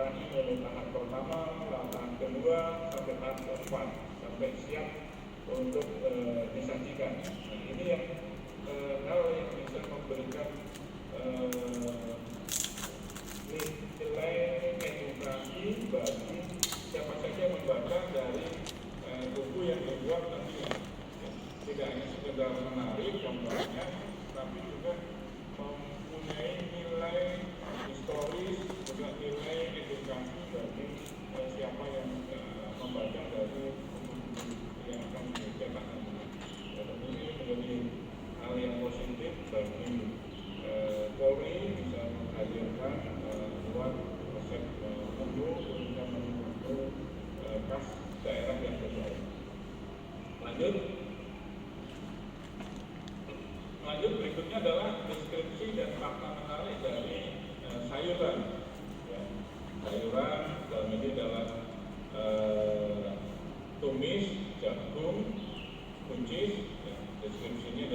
mengurangi mulai tahap pertama, tahap kedua, sampai tahap keempat, sampai siap untuk disajikan. Nah, ini yang hal yang bisa memberikan nilai edukasi bagi siapa saja yang membaca dari buku yang dibuat nantinya. Tidak hanya sekedar menarik gambarnya, tapi juga mempunyai nilai historis, juga nilai edukasi bagi siapa yang membaca dari buku yang akan dicetak nanti. Tentu ini menjadi hal yang positif bagi Polri bisa menghadirkan buat resep menu untuk menu khas daerah yang sesuai. Lanjut berikutnya adalah deskripsi dan fakta menarik dari sayuran. Ya. Sayuran dalam ini adalah tumis, jagung, buncis. Ya. Deskripsinya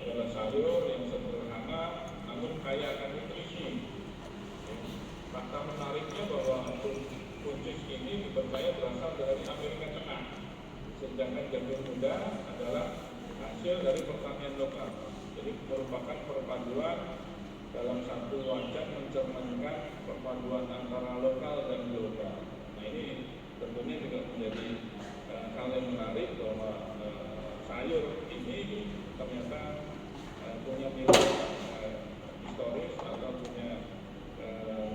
adalah sayur yang sederhana namun kaya akan nutrisi. Ya. Fakta menariknya bahwa buncis ini dipercaya berasal dari Amerika Tengah, sedangkan jagung muda adalah hasil dari pertanian lokal. Jadi merupakan perpaduan dalam satu wajan mencerminkan perpaduan antara lokal dan global. Nah, ini tentunya juga menjadi hal yang menarik bahwa sayur ini ternyata punya nilai historis atau punya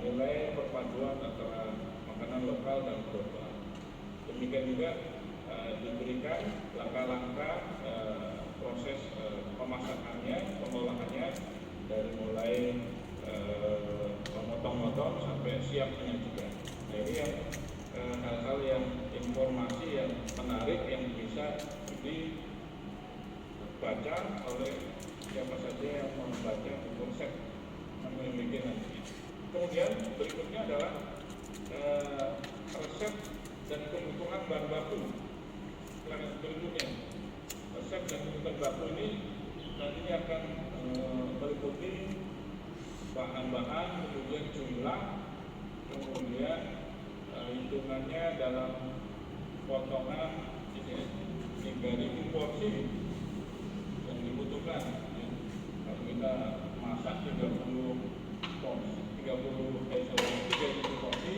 nilai perpaduan antara makanan lokal dan global. Demikian juga diberikan langkah-langkah proses pemasakannya, pengolahannya dari mulai memotong-motong sampai siap menyajikan. Nah, ini yang hal-hal yang informasi yang menarik yang bisa dibaca oleh siapa saja yang membaca konsep memiliki nanti. Kemudian berikutnya adalah resep dan kebutuhan bahan baku. Berikutnya resep dan kebutuhan baku ini nantinya akan meliputi bahan-bahan, kemudian jumlah, kemudian hitungannya dalam potongan 3.000 porsi yang dibutuhkan. Kalau kita masak 30 porsi, 3.000 porsi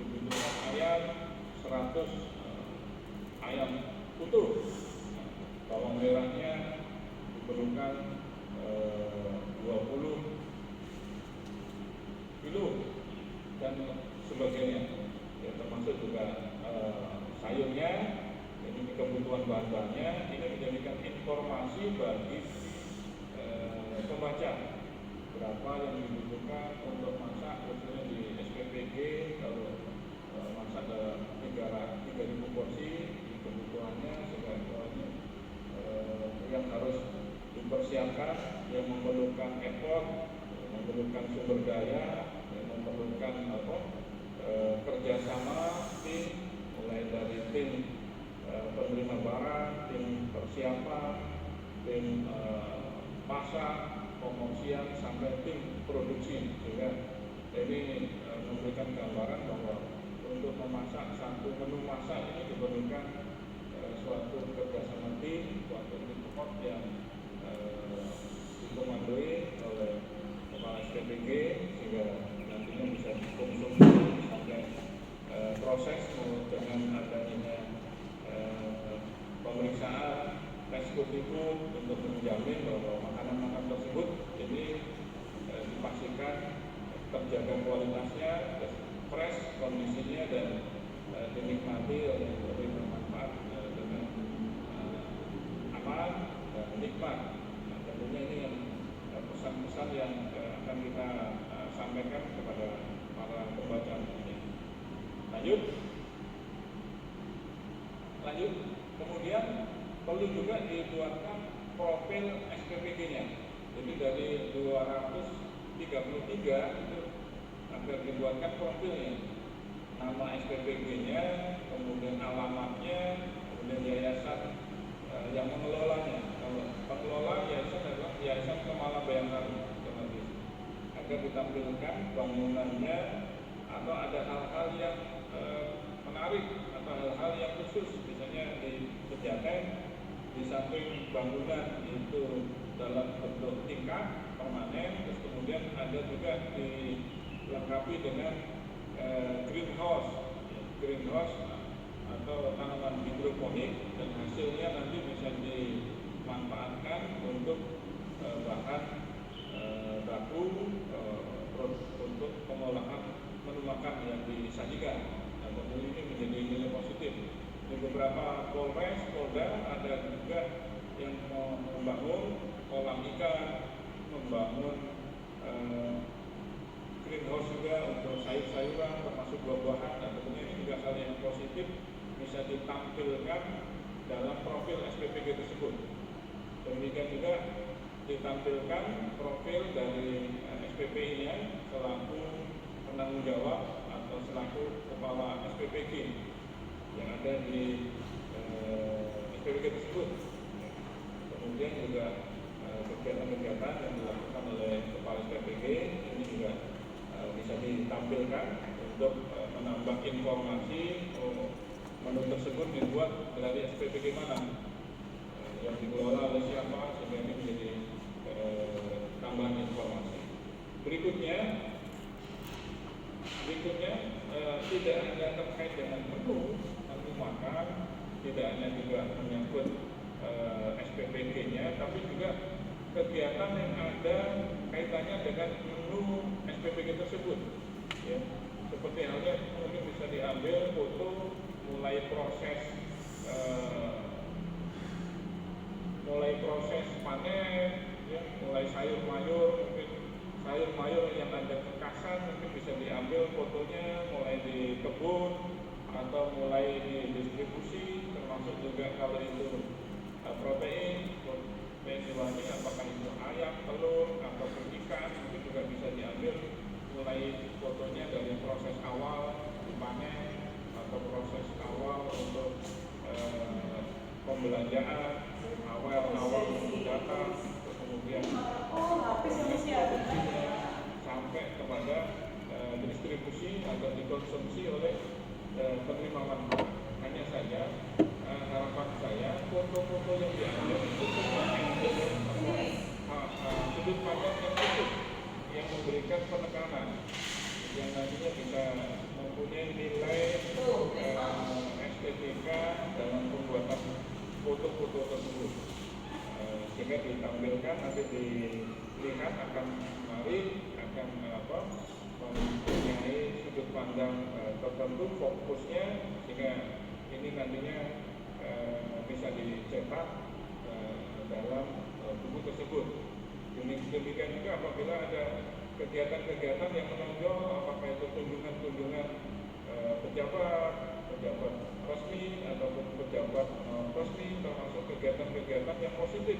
dibutuhkan ayam 100 ayam utuh. Bawang merahnya diperlukan 20 kilo dan sebagainya. Ya, termasuk juga sayurnya, ini kebutuhan bahan-bahannya. Ini menjadikan informasi bagi pembaca berapa yang dibutuhkan untuk masak, khususnya di SPPG. Kalau masak dalam 3.000 porsi, kebutuhannya segalanya yang harus dipersiapkan, yang memerlukan effort, memerlukan sumber daya, yang memerlukan kerjasama tim, mulai dari tim penerima barang, tim persiapan, tim pasar, promosian, sampai tim produksi. Sehingga ini memberikan gambaran bahwa untuk memasak satu menu masak ini diperlukan suatu kerjasama tim, suatu report yang dikomandoi oleh kepala SPPG sehingga nantinya bisa dikonsumsi sampai proses dengan adanya pemeriksaan tes kultivum untuk menjamin bahwa makanan-makanan tersebut ini dipastikan terjaga kualitasnya, fresh kondisinya, dan dinikmati oleh bermanfaat dengan aman dan nikmat. Nah, tentunya ini yang pesan-pesan yang akan kita sampaikan kepada para pembaca ini. Lanjut. Kemudian perlu juga dibuatkan profil SPPG-nya. Jadi dari 233 itu agar dibuatkan profilnya, nama SPPG-nya, kemudian alamatnya, kemudian yayasan yang mengelolanya. Kalau pengelola yayasan adalah Yayasan Kemala Bayangkari, agar ditampilkan bangunannya atau ada hal-hal menarik atau hal-hal yang khusus, misalnya di Pejaten di samping bangunan itu dalam bentuk tingkat permanen, terus kemudian ada juga dilengkapi dengan greenhouse atau tanaman hidroponik, dan hasilnya nanti bisa dimanfaatkan untuk bahan baku untuk pengolahan menu makan yang disajikan. Nah, tentu ini menjadi nilai positif. Di beberapa Polres, Polda ada juga yang membangun kolam ikan, membangun greenhouse juga untuk sayur-sayuran termasuk buah-buahan, dan tentunya ini juga hal yang positif bisa ditampilkan dalam profil SPPG tersebut. Demikian juga ditampilkan profil dari SPPI-nya selaku penanggung jawab atau selaku kepala SPPG yang ada di SPPG tersebut. Kemudian juga kegiatan-kegiatan yang dilakukan oleh kepala SPPG ini juga bisa ditampilkan untuk menambah informasi menu tersebut dibuat dari SPPG mana, yang dikelola oleh siapa, sehingga ini menjadi tambahan informasi. Berikutnya tidak hanya terkait dengan menu makan, tidak hanya juga menyangkut SPPG-nya, tapi juga kegiatan yang ada kaitannya dengan menu SPPG tersebut. Ya, seperti halnya mungkin bisa diambil foto mulai proses panen, ya, mulai sayur mayur yang ada kekasan mungkin bisa diambil fotonya mulai di kebun atau mulai di distribusi, termasuk juga kalau itu protein hewani, apakah itu ayam, telur ataupun ikan, mungkin juga bisa diambil mulai fotonya dari proses awal panen atau proses awal untuk pembelanjaan, awal data, kemudian produksinya sampai kepada distribusi atau dikonsumsi oleh penerima manfaat. Hanya saja harapan saya foto-foto yang diambil itu sudut pandang yang cukup, yang memberikan penekanan yang nantinya bisa mempunyai nilai estetika dalam pembuatan foto-foto tersebut, sehingga ditampilkan nanti dilihat akan menarik, akan mempunyai sudut pandang tertentu fokusnya, sehingga ini nantinya bisa dicetak dalam buku tersebut. Demikian juga apabila ada kegiatan-kegiatan yang menonjol, apakah itu kunjungan-kunjungan pejabat resmi ataupun pejabat resmi, termasuk kegiatan-kegiatan yang positif,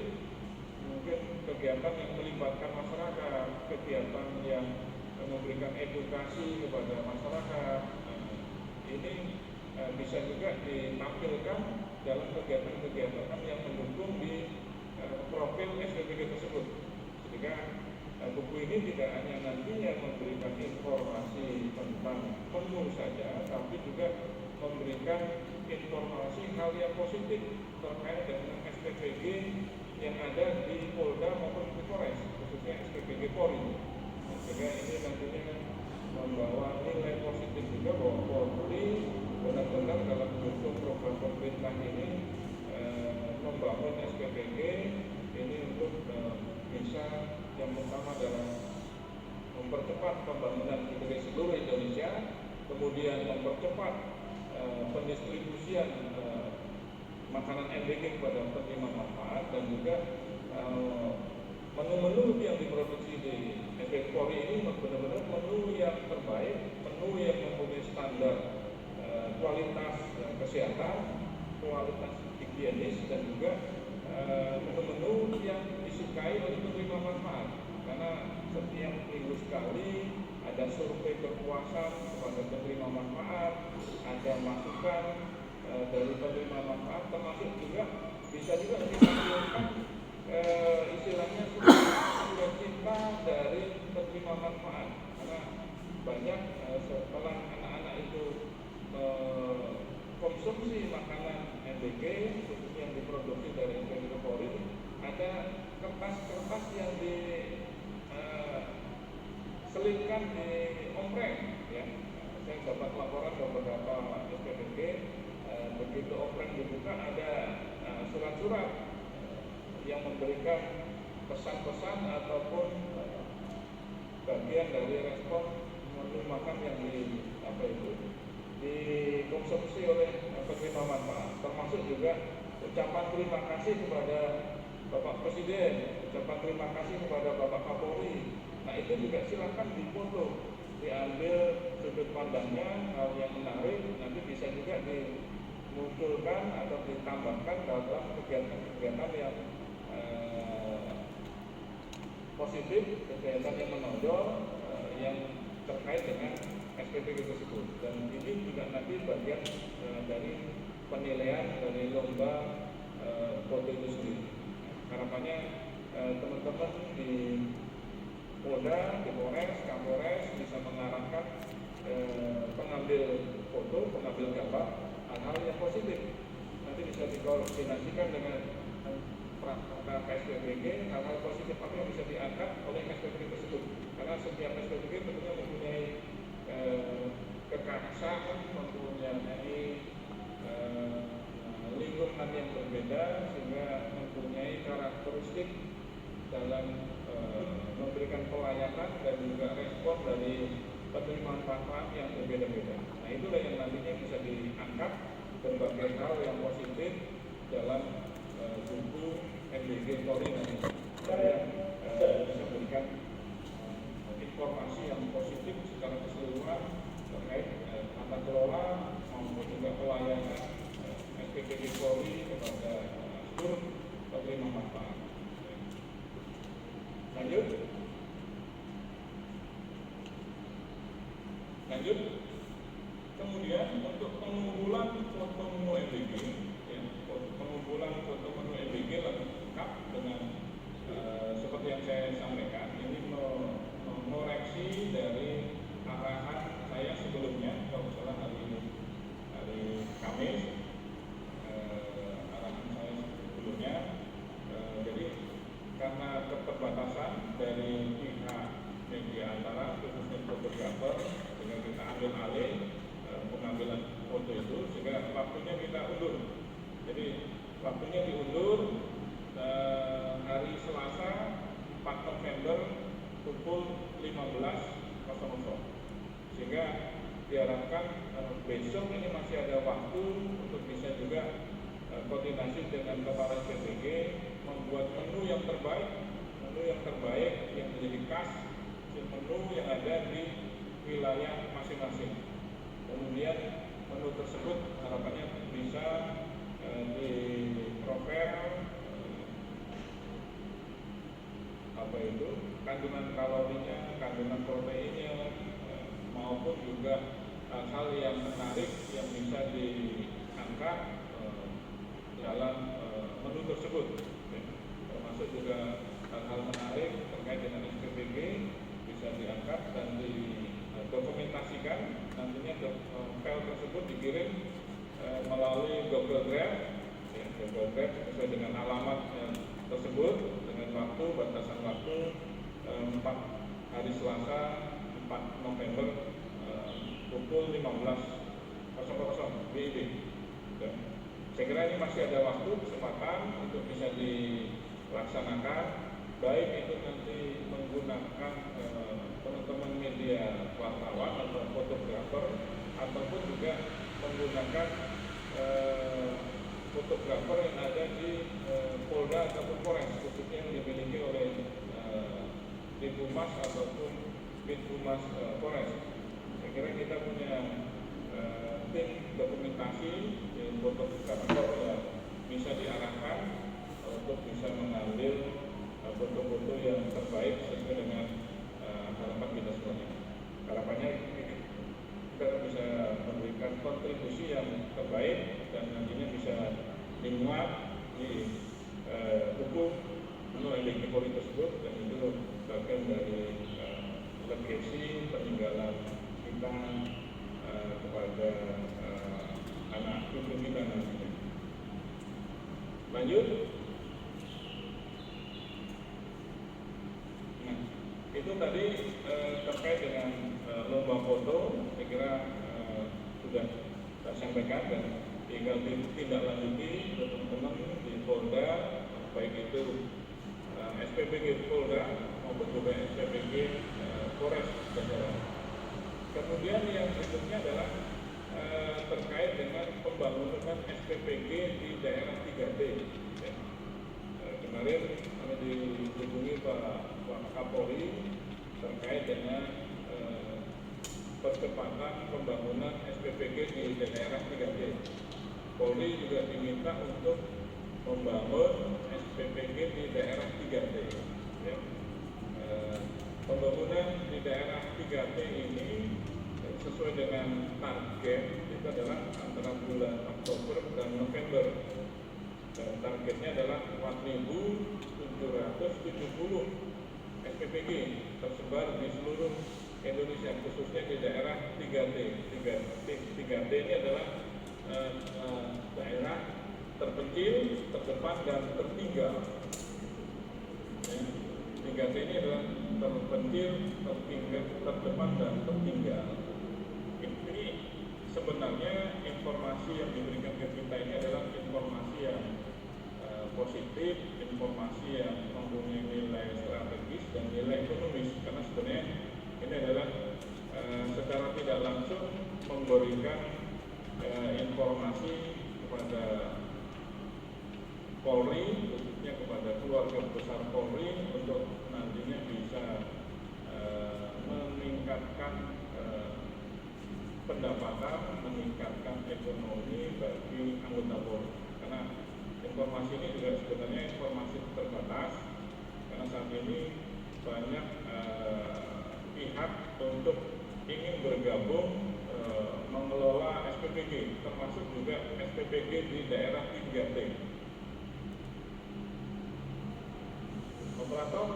mungkin kegiatan yang melibatkan masyarakat, kegiatan yang memberikan edukasi kepada masyarakat. Ini bisa juga ditampilkan dalam kegiatan-kegiatan yang mendukung di profil SPPG tersebut. Sehingga buku ini tidak hanya nantinya memberikan informasi tentang menu saja, tapi juga memberikan informasi hal yang positif terkait dengan SPPG yang ada di Polda maupun di Polres, khususnya SPPG Polri. Sehingga ini nantinya membawa nilai positif juga bahwa Polri benar-benar dalam mendukung program pemerintah ini membangun SPPG ini untuk bisa yang pertama dalam mempercepat pembangunan di seluruh Indonesia, kemudian mempercepat pendistribusian makanan MBG kepada penerima manfaat, dan juga menu-menu yang diproduksi di SPPG Polri ini benar-benar menu yang terbaik, menu yang mempunyai standar kualitas kesehatan, kualitas higienis, dan juga menu-menu yang disukai oleh penerima manfaat. Karena setiap minggu sekali ada survei kepuasan kepada penerima manfaat, ada masukan dari penerima manfaat, termasuk juga bisa juga ditampilkan istilahnya surat cinta dari penerima manfaat. Karena banyak setelah anak-anak itu konsumsi makanan MBG khususnya yang diproduksi dari SPBG Polri, ada kertas-kertas yang diselipkan di ompreng, ya. Saya dapat laporan beberapa SPBG, begitu ompreng dibuka ada surat-surat yang memberikan pesan-pesan ataupun bagian dari respon menu makan yang dikonsumsi oleh penerima manfaat, termasuk juga ucapan terima kasih kepada Bapak Presiden, ucapan terima kasih kepada Bapak Kapolri. Nah, itu juga silakan difoto, diambil sudut pandangnya, hal yang menarik, nanti bisa juga dimunculkan atau ditambahkan dalam kegiatan-kegiatan yang positif, kegiatan yang menonjol yang terkait dengan SPBG tersebut. Dan ini juga nanti bagian dari penilaian dari lomba foto itu sendiri. Harapannya teman-teman di Polda, di Polres, Kapolres bisa mengarahkan pengambil foto, pengambil gambar hal-hal yang positif. Nanti bisa dikoordinasikan dengan SPBG, hal-hal positif apa yang bisa diangkat oleh SPBG tersebut. Karena setiap SPBG tentunya mempunyai kekhasan, mempunyai lingkungan yang berbeda, sehingga mempunyai karakteristik dalam memberikan pelayanan dan juga respon dari penerima manfaat yang berbeda-beda. Nah, itulah yang nantinya bisa diangkat berbagai hal yang positif dalam buku MBG Polri nanti yang bisa memberikan informasi yang positif secara keseluruhan terkait tata kelola maupun juga pelayanan SPBG Polri kepada seluruh penerima manfaat. Lanjut. Kemudian untuk pengumpulan foto menu MBG, pengumpulan foto menu MBG lengkap dengan seperti yang saya sampaikan, ini mengoreksi dari arahan saya sebelumnya, kalau salah hari Kamis, arahan saya sebelumnya. Jadi karena keterbatasan dari pihak media antara khususnya fotografer, sehingga kita ambil alih pengambilan foto itu, sehingga waktunya kita undur. Jadi waktunya diundur hari Selasa 4 November pukul 15.00, sehingga diharapkan besok ini masih ada waktu untuk bisa juga koordinasi dengan kepala SPBG membuat menu yang terbaik yang menjadi khas menu yang ada di wilayah masing-masing. Kemudian menu tersebut harapannya bisa diprofil kandungan kalorinya, kandungan proteinnya, maupun juga hal-hal yang menarik yang bisa diangkat dalam menu tersebut, termasuk juga hal-hal menarik terkait dengan SPBG bisa diangkat dan didokumentasikan. Nantinya file tersebut dikirim melalui Google Drive, sesuai dengan alamat tersebut, dengan waktu, batasan waktu 4 hari Selasa 4 November pukul 15.00 WIB. Saya kira ini masih ada waktu, kesempatan untuk bisa dilaksanakan, baik itu nanti menggunakan teman-teman media wartawan atau fotografer, ataupun juga menggunakan fotografer yang ada di Polda ataupun Polres, khususnya yang dimiliki oleh Dithumas ataupun Bithumas Polres. Saya kira kita punya tim dokumentasi, tim fotografer yang bisa diarahkan untuk bisa mengambil foto-foto yang terbaik sesuai dengan harapan kita semuanya. Harapannya kita bisa memberikan kontribusi yang terbaik dan nantinya bisa dimuat di buku menu MBG Polri tersebut, dan itu bagian dari legasi peninggalan kita kepada anak cucu Lanjut. Nah, itu tadi terkait dengan lomba foto, saya kira sudah saya sampaikan dan tinggal ditindaklanjuti teman-teman di Polda, baik itu SPPG Polda maupun juga SPPG Polres Jajaran. Kemudian yang berikutnya adalah terkait dengan pembangunan SPPG di daerah 3T. Ya. Kemarin kami dihubungi Pak Kapolri terkait dengan percepatan pembangunan SPPG di daerah 3T. Polri juga diminta untuk membangun SPPG di daerah 3T. Ya. Pembangunan di daerah 3T ini sesuai dengan target itu adalah antara bulan Oktober dan November. Dan targetnya adalah 4.770 SPPG tersebar di seluruh Indonesia, khususnya di daerah 3T. 3T ini adalah daerah terpencil, terdepan, dan tertinggal. 3T ini adalah terpencil, terdepan, dan tertinggal. Ini sebenarnya informasi yang diberikan ke kita ini adalah informasi yang positif, informasi yang mempunyai nilai strategis dan nilai ekonomis, karena sebenarnya ini adalah secara tidak langsung memberikan informasi kepada Polri, khususnya kepada keluarga besar Polri, untuk nantinya bisa meningkatkan pendapatan, meningkatkan ekonomi bagi anggota Polri. Karena informasi ini juga sebenarnya informasi terbatas, karena saat ini banyak pihak untuk ingin bergabung mengelola SPPG, termasuk juga SPPG di daerah 3T. Operator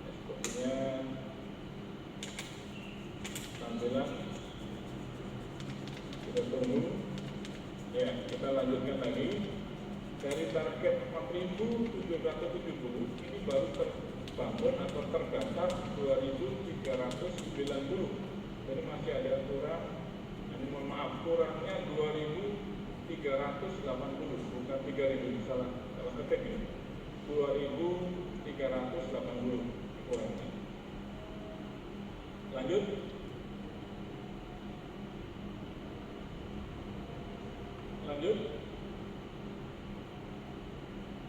sepertinya tampilan kita tunggu. Ya, kita lanjutkan lagi. Dari target 4.770 ini baru terbangun atau terdaftar 2.390. Jadi masih ada kurang, ini mohon maaf, kurangnya 2.380, bukan 3.000, salah ketik ini. 2.380 kurangnya. Lanjut.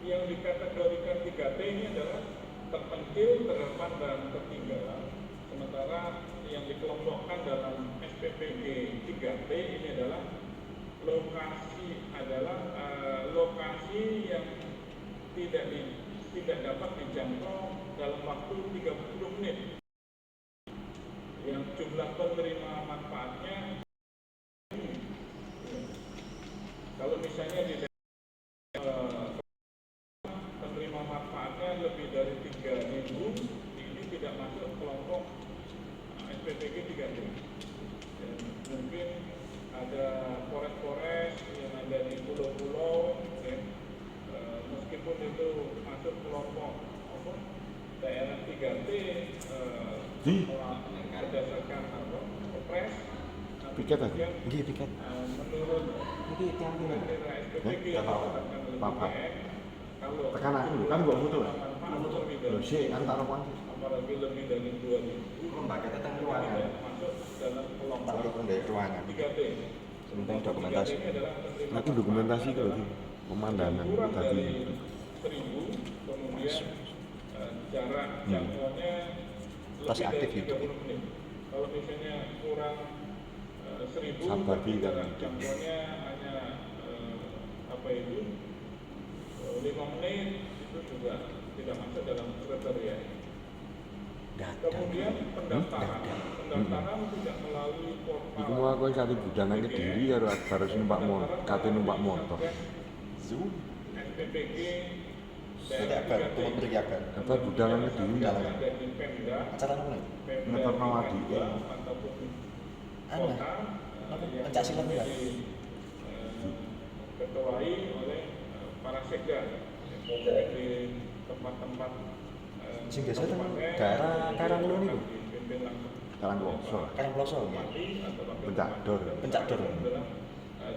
Yang dikategorikan 3T ini adalah terpencil, terdepan, dan tertinggal. Sementara yang dikelompokkan dalam SPPG 3T ini adalah lokasi yang tidak dapat dijangkau dalam waktu 30 menit. Yang jumlah penerima manfaatnya, kalau misalnya di penerima manfaatnya lebih dari 3.000, ini tidak masuk kelompok SPPG 3T. Dan mungkin ada polres-polres yang ada di pulau-pulau, meskipun itu masuk kelompok daerah 3T berdasarkan Kepres, piket tadi, piket. Menurut daerah SPPG apa? Tekan aku kan gua foto lah. Loh sih antara apa? Apalagi lebih dari 2.000. Lembaga tentang ruangan. Masuk dalam kelompok dari ruangan. 3T. Penting dokumentasi. Aku dokumentasi kalau di pemandangan tadi. 1.000, kemudian jarak jangkauannya Masih aktif lebih dari 30 menit. Kalau misalnya kurang 1.000, Sabar di jarak jangkauannya hanya 5 menit, itu juga tidak masuk dalam kriteria. Kemudian pendaftaran tidak melalui portal. Iku mau aku kali budana Kediri karo harus numpak motor, kate numpak motor. SPPG Berarti agar, untuk beri agar. apa budangannya di Budangan. ada di Pemda, Acara mulai. Pemda Ngetor nawadi. Pemda ataupun Anu, kota apa? yang Pencak silat ya? diketuai oleh para sekda mungkin di tempat-tempat Sing biasa teng kabupaten, daerah Karanglo niku. dipimpin langsung Karangloso. Karang Ploso ya. bupati atau wakil Pencak bupati. Dor. Pencak Dor. Adalah,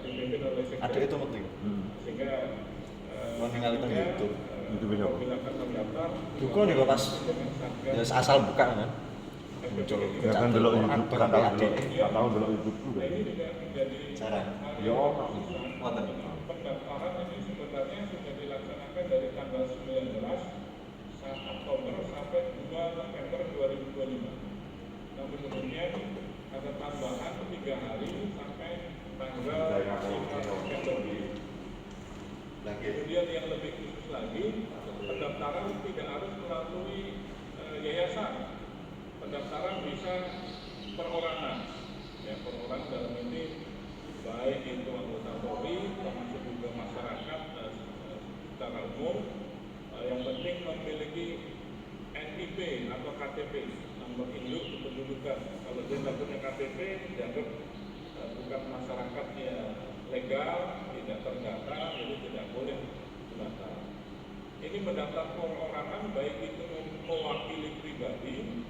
dipimpin oleh sekda. Ada itu penting. Sehingga Mau ningali teng YouTube. YouTube ini apa? apabila akan mendaftar Buku nih kok pas dengan Satgas ya asal buka kan. Muncul Ya kan delok Quran YouTube, bareng gak tahu adik. delok, gak tahu delok YouTube juga. ini juga menjadi Cara. Ya ono. Wonten. pendaftaran ini sebenarnya sudah dilaksanakan dari tanggal 19 Oktober sampai 2 November 2025. Namun kemudian ada tambahan 3 hari sampai tanggal 5 November. Kemudian yang lebih khusus lagi, pendaftaran tidak harus melalui yayasan. Pendaftaran bisa perorangan. Ya, perorangan dalam ini baik itu anggota Polri, termasuk juga masyarakat secara umum. Yang penting memiliki NIP atau KTP, nomor induk kependudukan. Kalau dia tidak punya KTP, dianggap bukan masyarakat yang legal, tidak terdata, jadi tidak boleh mendaftar. Ini mendaftar perorangan baik itu mewakili pribadi,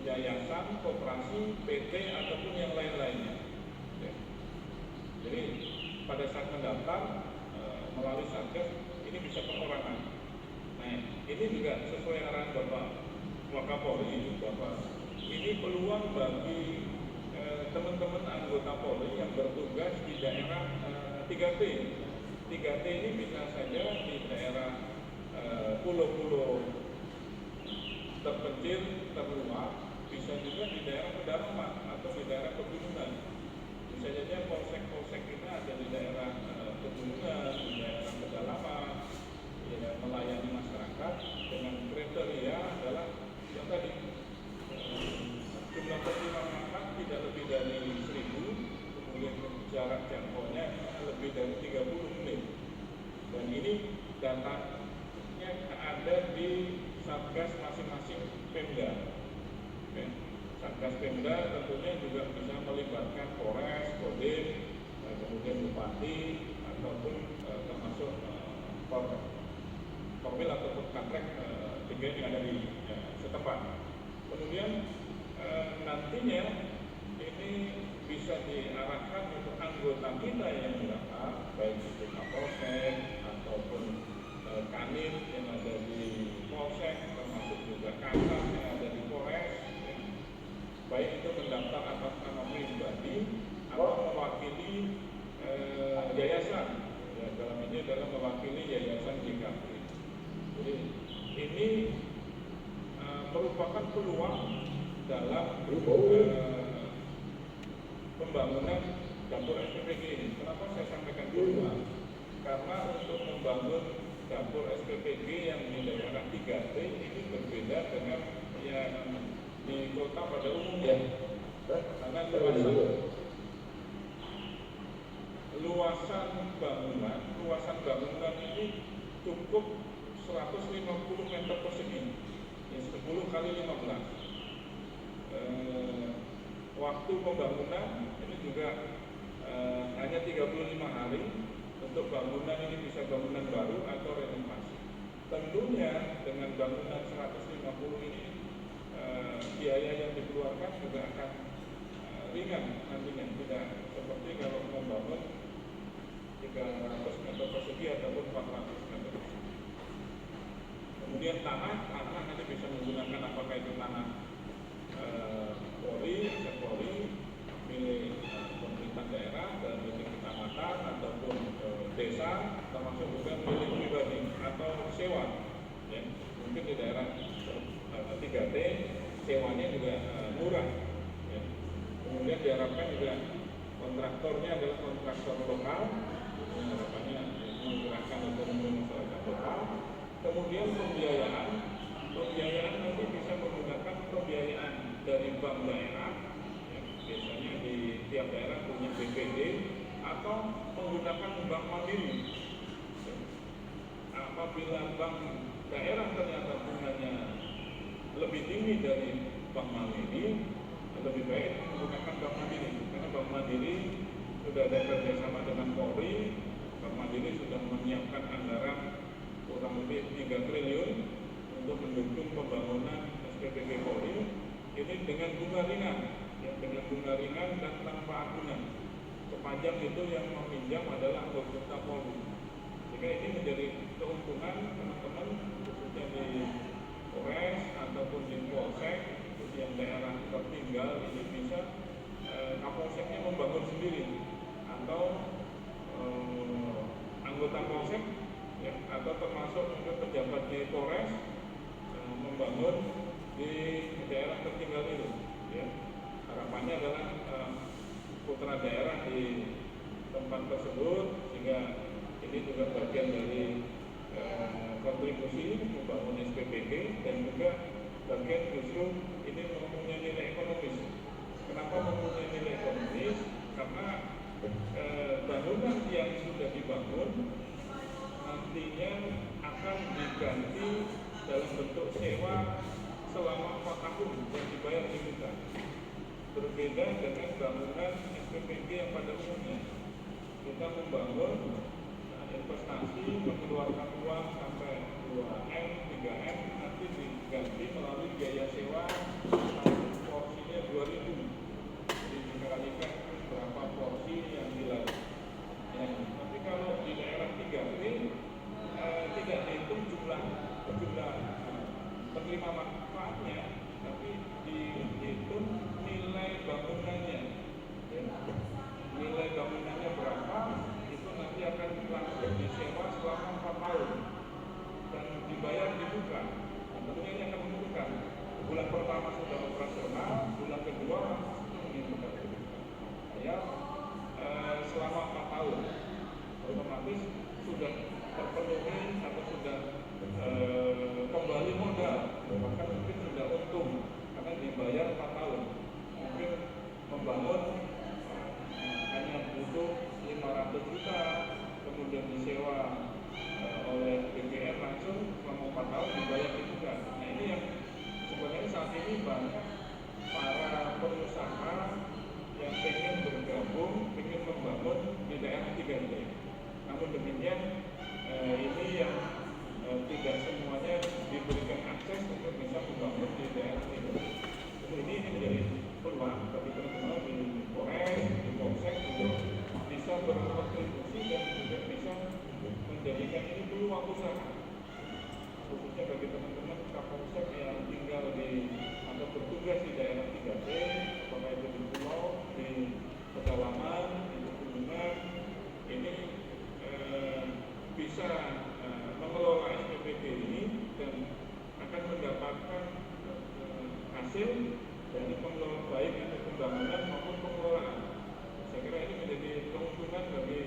yayasan, koperasi, PT ataupun yang lain-lainnya. Ya. Jadi pada saat mendaftar melalui Satgas ini bisa perorangan. Nah, ini juga sesuai arahan Bapak Wakapolri, Bapak. Ini peluang bagi teman-teman anggota Polri yang bertugas di daerah 3T. 3T ini bisa saja di daerah pulau-pulau terpencil, terluar, bisa juga di daerah pedalaman atau di daerah pegunungan. Bisa saja polsek-polsek kita ada di daerah pegunungan, di daerah pedalaman, ya, melayani masyarakat dengan kriteria adalah yang tadi jumlah pertimbangan tidak lebih dari 1.000, kemudian jarak jangkaunya lebih dari 30 menit. Dan ini datanya ada di Satgas masing-masing Pemda. Oke. Satgas Pemda tentunya juga bisa melibatkan Polres, Kodim, kemudian Bupati ataupun termasuk Korwil ataupun Kapolres yang ada di setempat. Kemudian nantinya ini bisa diarahkan untuk anggota kita yang mendaftar, baik itu Kapolsek ataupun Kanit yang ada di Polsek, termasuk juga Kasat yang ada di Polres, ya. Baik itu mendaftar atas nama pribadi atau mewakili yayasan. Ya, dalam ini adalah mewakili yayasan JKP. Jadi ini merupakan peluang dalam pembangunan dapur SPPG ini. Kenapa saya sampaikan peluang? Karena untuk membangun dapur SPPG yang di daerah 3T ini berbeda dengan yang di kota pada umumnya. Karena luasan bangunan ini cukup 150 meter persegi, ya 10 kali 15. Waktu pembangunan ini juga hanya 35 hari untuk bangunan ini bisa bangunan baru atau renovasi. Tentunya dengan bangunan 150 ini biaya yang dikeluarkan juga akan ringan nantinya, tidak seperti kalau membangun 300 meter persegi ataupun 400 meter persegi. Kemudian tanah nanti bisa menggunakan apakah itu tanah Polri, aset Polri, milik pemerintah daerah, milik kecamatan ataupun desa, termasuk juga milik pribadi atau sewa. Ya, mungkin di daerah 3T sewanya juga murah. Ya. Kemudian diharapkan juga kontraktornya adalah kontraktor lokal, harapannya menggerakkan ekonomi masyarakat lokal. Kemudian pembiayaan nanti bisa menggunakan pembiayaan dari bank daerah, ya, biasanya di tiap daerah punya BPD atau menggunakan bank mandiri. apabila bank daerah ternyata bunganya lebih tinggi dari Bank Mandiri, lebih baik menggunakan Bank Mandiri, karena Bank Mandiri sudah ada kerjasama dengan Polri. Bank Mandiri sudah menyiapkan anggaran kurang lebih 3 triliun untuk mendukung pembangunan SPBG Polri ini dengan bunga ringan, ya, dengan bunga ringan dan tanpa agunan. Sepanjang itu yang meminjam adalah anggota Polri. Jika ini menjadi keuntungan teman-teman khususnya di Polres ataupun di Polsek yang daerah tertinggal ini bisa Kapolseknya membangun sendiri atau anggota Polsek ya, atau termasuk mungkin pejabat di Polres membangun di daerah tertinggal itu ya. Harapannya adalah putra daerah di tempat tersebut sehingga ini juga bagian dari kontribusi membangun SPBG dan juga bagian justru ini mempunyai nilai ekonomis. Kenapa mempunyai nilai ekonomis? Karena bangunan yang sudah dibangun nantinya akan diganti dalam bentuk sewa selama 4 tahun dan dibayar di muka. Berbeda dengan bangunan SPBG yang pada umumnya kita membangun investasi mengeluarkan uang sampai 2M, 3M nanti diganti melalui biaya sewa porsinya 2.000. Jadi dikalikan berapa porsi yang dilalui. Ya, tapi kalau di daerah 3 ini tidak dihitung jumlah penerima manfaatnya, tapi dihitung nilai bangunannya. Ya. Nilai bangunannya berapa? Nanti akan langsung disewa selama 4 tahun dan dibayar dibuka. Tentunya ini akan menentukan bulan pertama sudah operasional, bulan kedua dibuka. Ya, selama 4 tahun otomatis sudah terpenuhi atau sudah kembali modal, bahkan mungkin sudah untung karena dibayar 4 tahun. Mungkin membangun hanya butuh 500 juta, kemudian disewa oleh BPN langsung selama 4 tahun dibayar juga. Nah ini yang sebenarnya saat ini banyak para pengusaha yang ingin bergabung, ingin membangun di daerah 3 ini. Namun demikian ini yang tidak semuanya diberikan akses untuk bisa membangun di daerah 3 ini. Ini menjadi peluang bagi teman-teman di Polres, di Polsek untuk bisa berkontribusi dan juga bisa menjadikan ini peluang usaha, khususnya bagi teman-teman Kapolsek yang tinggal di atau bertugas di daerah 3T, apakah itu di pulau, di pedalaman, di pegunungan, ini bisa mengelola SPBG ini dan akan mendapatkan hasil dari pengelolaan baik itu pembangunan maupun pengelolaan. Saya kira ini menjadi keuntungan bagi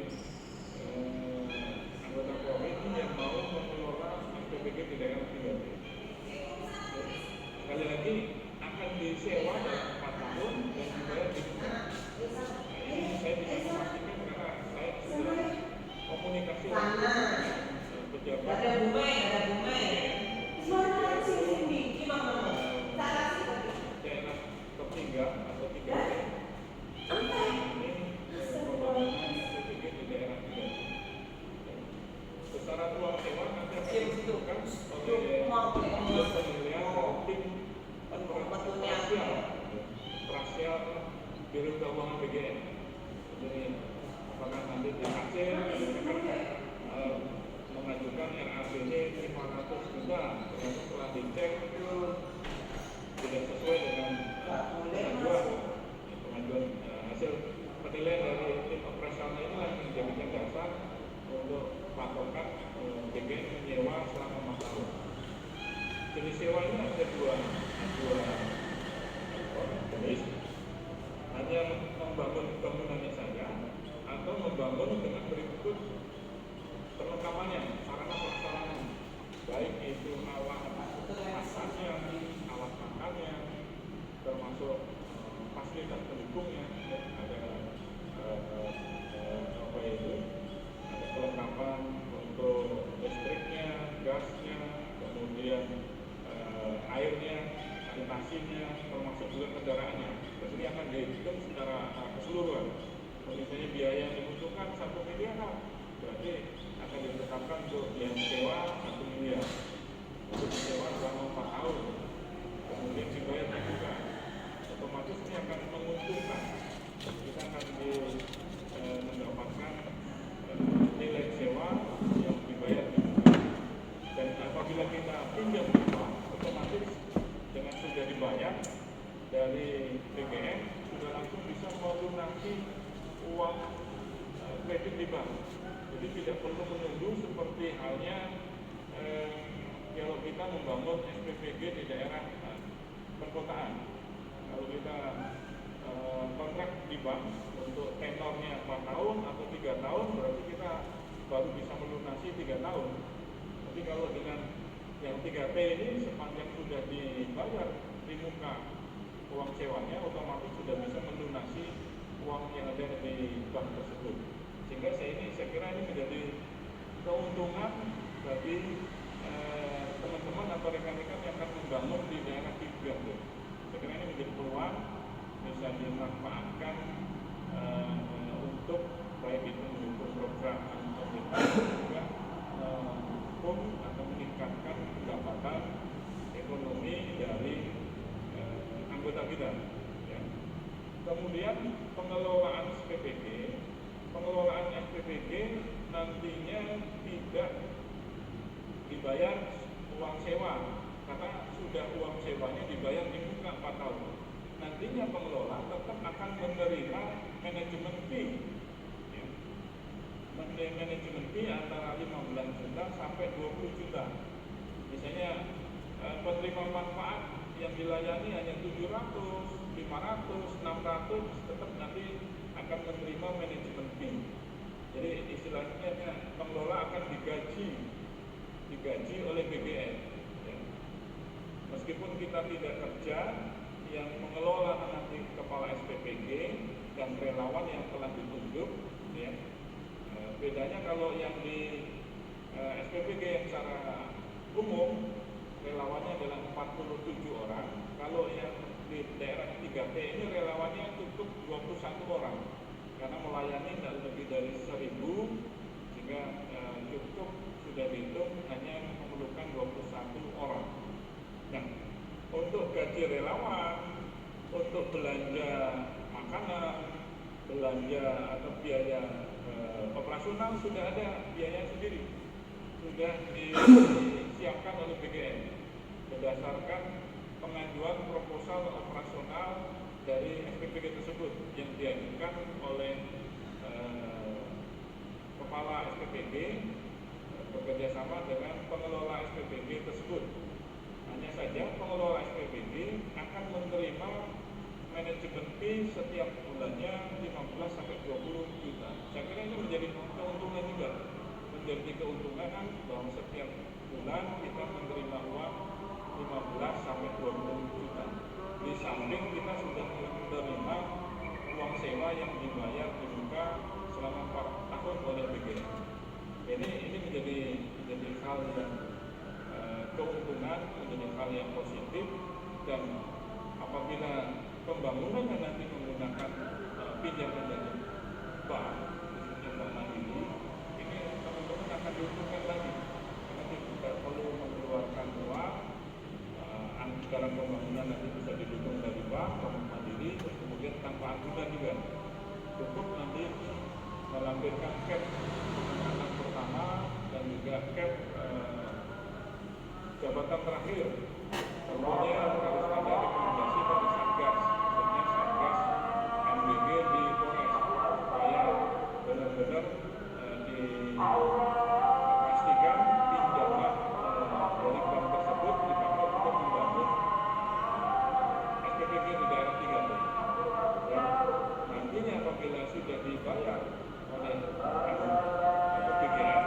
anggota Polri yang mau mengelola SPBG di daerah 3T. Sekali lagi akan disewa dalam 4 tahun dan dibayar di bulan. Ini saya bisa memastikan karena saya sudah komunikasi dengan pejabat. Ada bunga. Daerah tertinggal atau 3T. Ini pembangunan SPBG di daerah 3T. Besaran uang sewa nanti akan ditentukan oleh penilaian tim parsial Biro Keuangan BGN. Jadi apakah nanti dihasil mengajukan RAPD 500 juta, ternyata setelah dicek tidak sesuai dengan pengajuan hasil penilaian dari tim operasional ini yang menjadikan dasar untuk patokan BGN menyewa selama 4 tahun. Jenis sewa ini ada dua jenis, hanya membangun bangunannya saja atau membangun dengan berikut perlengkapannya, sarana prasarana, baik itu alat masaknya, alat makannya, termasuk fasilitas pendukungnya, ada ada kelengkapan untuk listriknya, tidak perlu menunggu seperti halnya kalau kita membangun SPPG di daerah perkotaan. Kalau kita kontrak di bank untuk tenornya 4 tahun atau 3 tahun, berarti kita baru bisa melunasi 3 tahun. Tapi kalau dengan yang 3T ini sepanjang sudah dibayar di muka uang sewanya, otomatis sudah bisa melunasi uang yang ada di bank tersebut. Sehingga saya kira ini menjadi keuntungan bagi teman-teman atau rekan-rekan yang akan membangun di daerah 3. Saya kira ini menjadi peluang bisa dimanfaatkan untuk baik itu mendukung program pemerintah juga mendukung atau meningkatkan pendapatan ekonomi dari anggota kita. Ya. Kemudian pengelolaan SPPG nantinya tidak dibayar uang sewa karena sudah uang sewanya dibayar di muka 4 tahun. Nantinya pengelola tetap akan menerima manajemen fee. Ya. Manajemen fee antara 15 juta sampai 20 juta. Misalnya penerima manfaat yang dilayani hanya 700, 500, 600, tetap nanti akan menerima manajemen fee. Jadi istilahnya pengelola akan digaji oleh BGN. Ya. Meskipun kita tidak kerja, yang mengelola nanti kepala SPPG dan relawan yang telah ditunjuk. Ya. Bedanya kalau yang di SPPG yang secara umum relawannya adalah 47 orang. Kalau yang di daerah 3T ini relawannya cukup 21 orang karena melayani tidak lebih dari 1000, sehingga cukup sudah dihitung hanya memerlukan 21 orang. Nah, untuk gaji relawan, untuk belanja makanan, belanja atau biaya operasional sudah ada biaya sendiri, sudah disiapkan oleh BGN berdasarkan pengajuan proposal operasional dari SPPG tersebut yang diajukan oleh kepala SPPG bekerjasama dengan pengelola SPPG tersebut. Hanya saja pengelola SPPG akan menerima manajemen fee setiap bulannya 15 sampai 20 juta. Saya kira ini menjadi keuntungan juga. Menjadi keuntungan bahwa setiap bulan kita menerima uang 15 sampai 20 juta. Di samping kita sudah menerima uang sewa yang dibayar di muka selama 4 tahun oleh BGN. Ini menjadi hal yang keuntungan, menjadi hal yang positif, dan apabila pembangunannya nanti menggunakan pinjaman dari bank, khususnya Bank Mandiri, ini teman-teman akan diuntungkan lagi karena tidak perlu mengeluarkan uang. Anggaran pembangunan nanti bisa didukung dari Bank Mandiri, terus kemudian tanpa agunan juga cukup nanti melampirkan cap anak pertama dan juga cap jabatan terakhir. Tentunya harus ada rekomendasi dari Satgas, maksudnya Satgas MBG di Polres, supaya benar-benar dipastikan pinjaman dari bank tersebut dipakai untuk membangun SPPG di daerah 3T. Ya, nantinya apabila sudah dibayar oleh BGN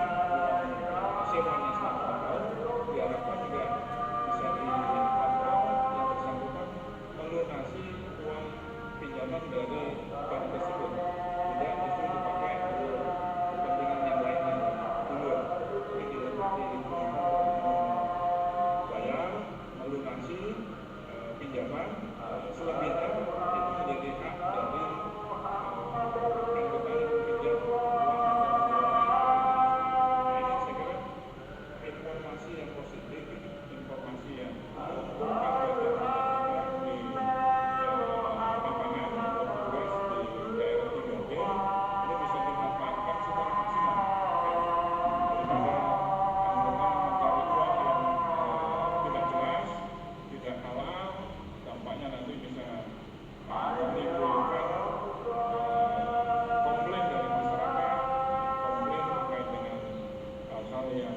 sewanya selama 4 tahun, diharapkan juga bisa yang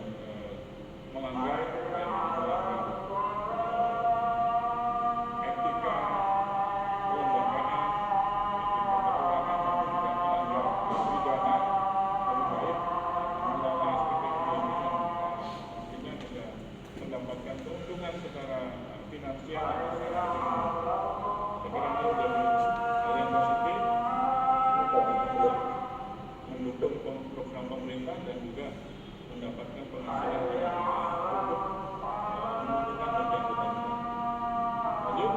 melanggar etika kelembagaan, etika kelembagaan maupun juga melanggar pidana, lebih baik mengelola SPPG ini kan artinya bisa mendapatkan keuntungan secara finansial atau secara ekonomi. Saya kira ini menjadi hal yang positif mendukung program pemerintah dan juga mendapatkan penghasilan yang cukup menguntungkan bagi anggota kita. Lanjut,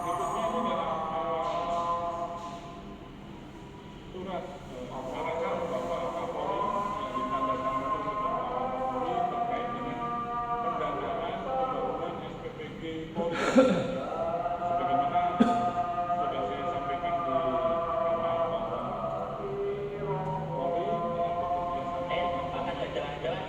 berikutnya ini adalah surat arahan Bapak Kapolri yang ditandatangani oleh Bapak Kapolri terkait dengan pendanaan pembangunan SPPG Polri. Sebagaimana sudah saya sampaikan di awal bahwa Polri telah bekerjasama dengan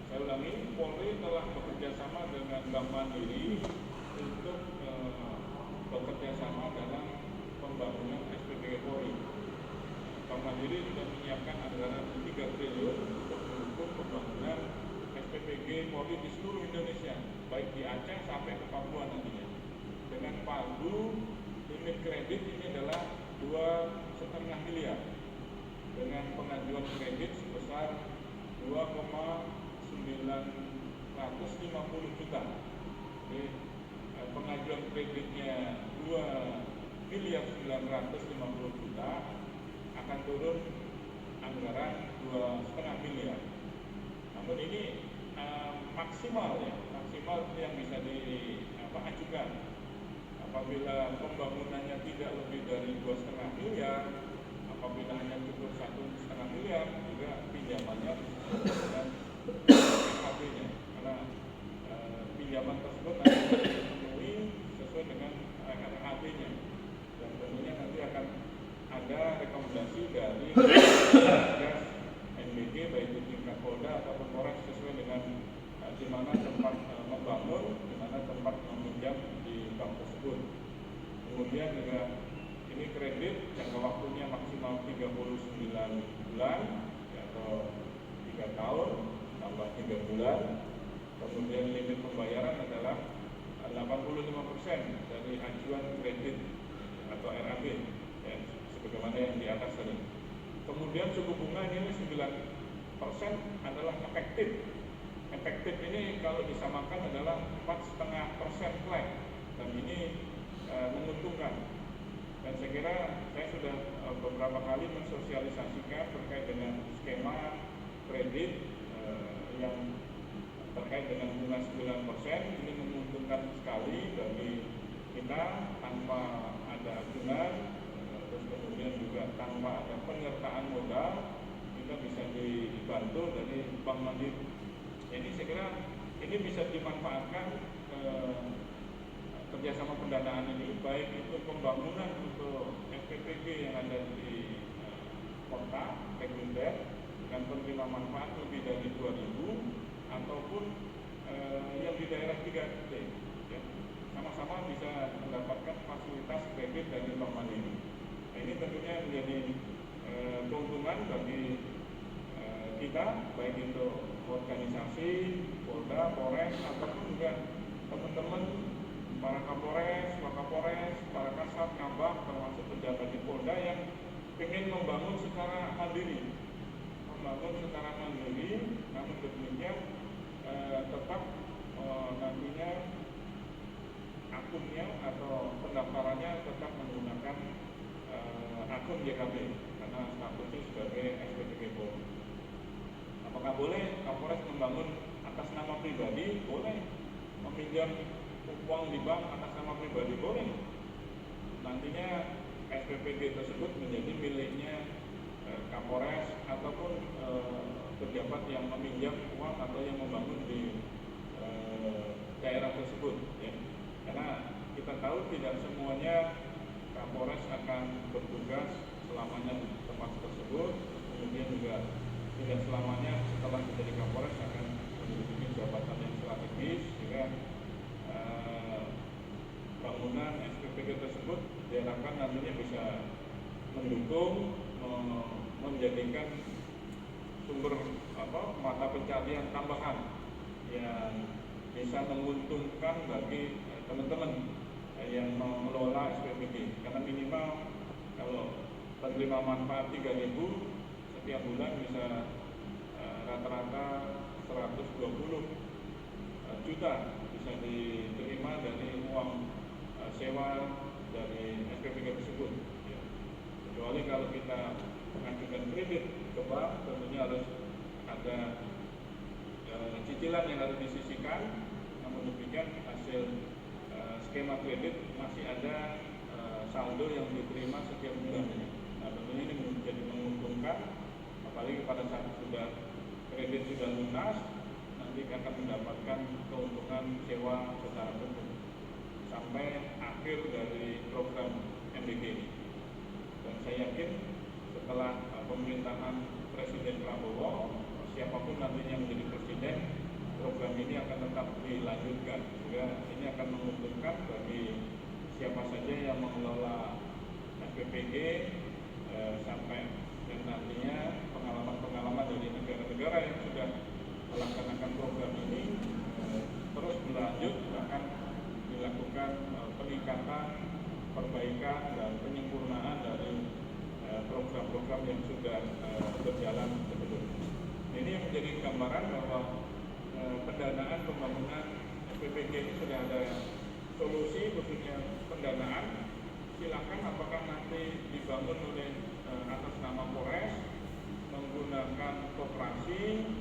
saya ulangi, Polri telah bekerjasama dengan Bank Mandiri untuk bekerjasama dalam pembangunan SPPG Polri. Bank Mandiri sudah menyiapkan anggaran 3 triliun untuk mendukung pembangunan SPPG Polri di seluruh Indonesia, baik di Aceh sampai ke Papua nantinya. Dengan pagu limit kredit ini adalah 2,5 miliar dengan pengajuan kredit sebesar 2,950 juta. Jadi, pengajuan kreditnya 2.950 juta akan turun anggaran 2,5 miliar. Namun ini maksimal yang bisa diajukan apabila pembangunannya tidak lebih dari 2,5 miliar, apabila hanya cukup 1,5 miliar, juga pinjamannya dengan SHB-nya, karena pinjaman tersebut nanti dipenuhi sesuai dengan RAB-nya, dan tentunya nanti akan ada rekomendasi dari Satgas NBG baik di tingkat Polda atau Polres sesuai dengan di mana tempat membangun, di mana tempat meminjam di bank tersebut. Kemudian juga ini kredit jangka waktunya maksimal 39 bulan atau 3 tahun tambah 3 bulan. Kemudian limit pembayaran adalah 85% dari ajuan kredit atau RAB, ya, sebagaimana yang di atas tadi. Kemudian suku bunga ini 9% adalah efektif. Efektif ini kalau disamakan adalah 4,5% flat, dan ini menguntungkan. Dan saya kira saya sudah beberapa kali mensosialisasikan terkait dengan skema kredit yang terkait dengan bunga 9%. Ini menguntungkan sekali bagi kita tanpa ada acuan, terus kemudian juga tanpa ada penyertaan modal, kita bisa dibantu dari Bank Mandiri. Jadi saya kira ini bisa dimanfaatkan kerjasama pendanaan ini, baik itu pembangunan untuk SPPG yang ada di kota reguler dengan penerima manfaat lebih dari 2.000, ataupun yang di daerah 3T, ya, sama-sama bisa mendapatkan fasilitas kredit dari Bank Mandiri. Nah, ini tentunya menjadi keuntungan bagi kita, baik itu organisasi, Polda, Polres, ataupun juga teman-teman para Kapolres, Wakapolres, para Kasat, Kabak, termasuk pejabat di Polda yang ingin membangun secara mandiri, namun demikian tetap nantinya akunnya atau pendaftarannya tetap menggunakan akun JKB karena statusnya sebagai SPPG Polri. Apakah boleh Kapolres membangun atas nama pribadi? Boleh. Meminjam uang di bank atas nama pribadi? Boleh. Nantinya SPPG tersebut menjadi miliknya Kapolres ataupun pejabat yang meminjam uang atau yang membangun di daerah tersebut, ya. Karena kita tahu tidak semuanya Kapolres akan bertugas selamanya di tempat tersebut, kemudian juga tidak selamanya setelah menjadi Kapolres akan menduduki jabatan yang strategis, sehingga SPPG tersebut diharapkan nantinya bisa mendukung, menjadikan sumber mata pencarian tambahan yang bisa menguntungkan bagi teman-teman yang mengelola SPPG, karena minimal kalau penerima manfaat 3.000 setiap bulan bisa rata-rata 120 juta bisa diterima dari uang sewa dari SPPG tersebut ya. Kecuali kalau kita mengajukan kredit ke bank, tentunya harus ada cicilan yang harus disisihkan. Namun demikian hasil skema kredit masih ada saldo yang diterima setiap bulan. Nah, tentunya ini menjadi menguntungkan, apalagi pada saat kredit sudah lunas, nanti akan mendapatkan keuntungan sewa secara utuh sampai akhir dari program MBG ini. Dan saya yakin setelah pemerintahan Presiden Prabowo, siapapun nantinya menjadi presiden, program ini akan tetap dilanjutkan, sehingga ini akan menguntungkan bagi siapa saja yang mengelola SPPG sampai dan nantinya pengalaman-pengalaman dari negara-negara yang sudah melaksanakan program ini terus berlanjut, akan dilakukan peningkatan, perbaikan dan penyempurnaan dari program-program yang sudah berjalan sebelumnya. Ini yang menjadi gambaran bahwa pendanaan pembangunan SPPG ini sudah ada solusi, khususnya pendanaan. Silakan apakah nanti dibangun oleh atas nama Polres, menggunakan koperasi,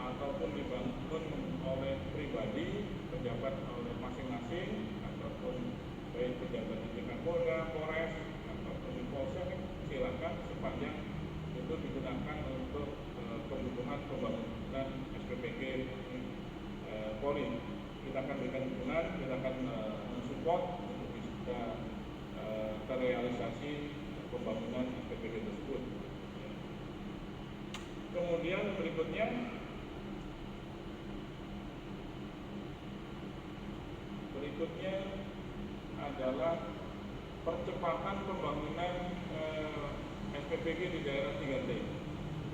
ataupun dibangun oleh pribadi, pejabat oleh masing-masing, ataupun baik pejabat di tingkat Polda, Polres, ataupun di Polsek, silakan sepanjang itu digunakan untuk kebutuhan pembangunan SPPG Polri. Kita akan berikan dukungan, kita akan mensupport untuk bisa terrealisasi pembangunan SPPG tersebut. Kemudian berikutnya adalah percepatan pembangunan SPPG di daerah 3T.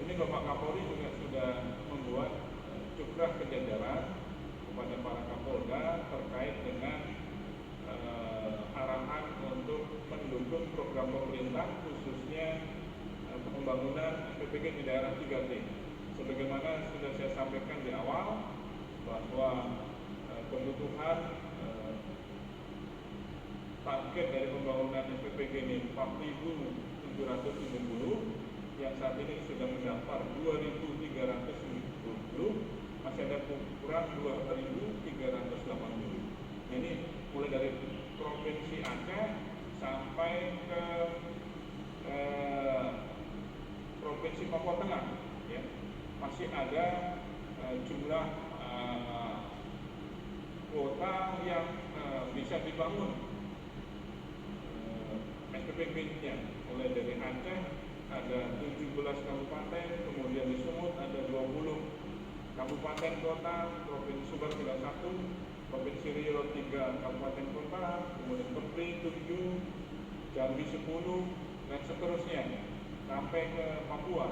Ini Bapak Kapolri juga sudah membuat cukrah kejajaran kepada para Kapolda terkait dengan arahan untuk mendukung program pemerintah, khususnya pembangunan SPPG di daerah 3T. Sebagaimana sudah saya sampaikan di awal bahwa kebutuhan target dari pembangunan SPPG ini 4.770, yang saat ini sudah mendaftar 2.390, masih ada kurang 2.380. Ini mulai dari Provinsi Aceh sampai ke Provinsi Papua Tengah, ya. Masih ada jumlah kota yang bisa dibangun SPPG-nya, mulai dari Aceh ada 17 kabupaten, kemudian di Sumut ada 20 kabupaten kota, Provinsi Sumbar 1, Provinsi Riau 3 kabupaten kota, kemudian Kepri 7, Jambi 10, dan seterusnya sampai ke Papua.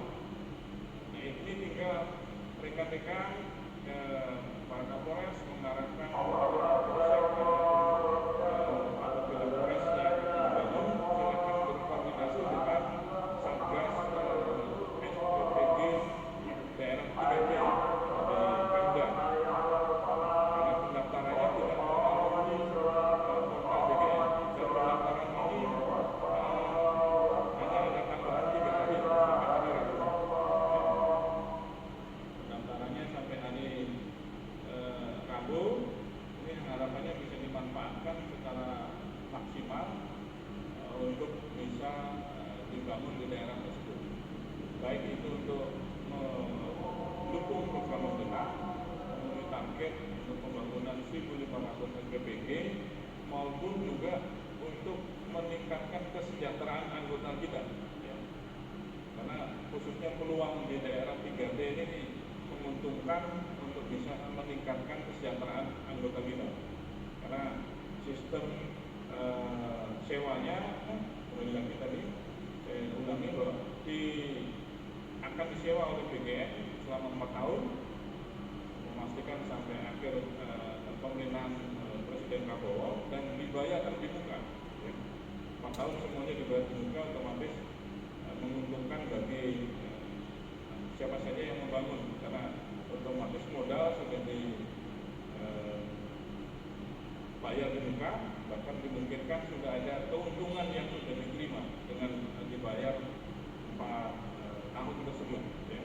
Nah, ini tinggal rekan-rekan para Kapolres mengarahkan untuk bisa dibangun di daerah tersebut, baik itu untuk mendukung program pemerintah memenuhi target untuk pembangunan 1.500 SPPG, maupun juga untuk meningkatkan kesejahteraan anggota kita, ya. Karena khususnya peluang di daerah 3T ini menguntungkan untuk bisa meningkatkan kesejahteraan anggota kita, karena sistem sewanya kembali lagi tadi saya ulangi bahwa akan disewa oleh BGN selama 4 tahun, memastikan sampai akhir pemerintahan Presiden Prabowo, dan dibayar di muka. 4 tahun semuanya dibayar di muka, otomatis menguntungkan bagi siapa saja yang membangun, karena otomatis modal sudah dibayar di muka, bahkan dimungkinkan sudah ada keuntungan yang sudah diterima dengan dibayar 4 tahun tersebut. Ya.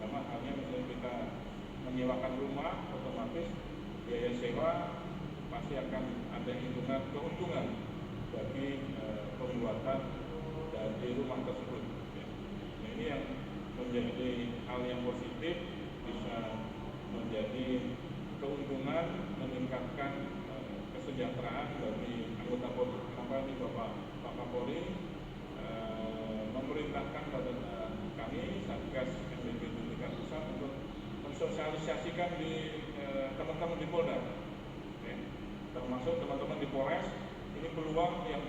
Sama halnya misalnya kita menyewakan rumah, otomatis biaya sewa pasti akan ada hitungan keuntungan bagi pembuatan dari rumah tersebut. Ya. Nah, ini yang menjadi hal yang positif, bisa menjadi keuntungan, meningkatkan kesejahteraan bagi anggota Polri. Kenapa ini Pak Kapolri memerintahkan pada kami Satgas MBG tingkat pusat untuk mensosialisasikan di teman-teman di Polda, termasuk teman-teman di Polres. Ini peluang yang